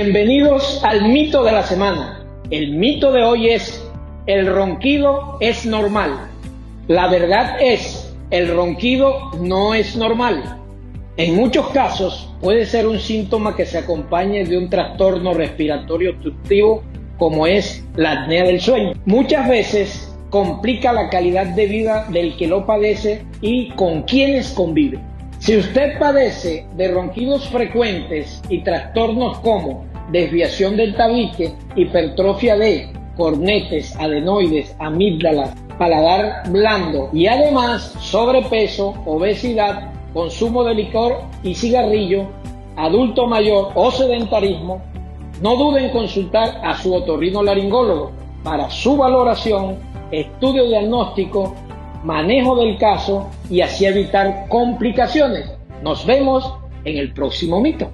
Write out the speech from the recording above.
Bienvenidos al mito de la semana. El mito de hoy es: el ronquido es normal. La verdad es, el ronquido no es normal. En muchos casos puede ser un síntoma que se acompañe de un trastorno respiratorio obstructivo como es la apnea del sueño. Muchas veces complica la calidad de vida del que lo padece y con quienes convive. Si usted padece de ronquidos frecuentes y trastornos como desviación del tabique, hipertrofia de cornetes, adenoides, amígdalas, paladar blando y además sobrepeso, obesidad, consumo de licor y cigarrillo, adulto mayor o sedentarismo, no duden en consultar a su otorrinolaringólogo para su valoración, estudio diagnóstico, manejo del caso y así evitar complicaciones. Nos vemos en el próximo mito.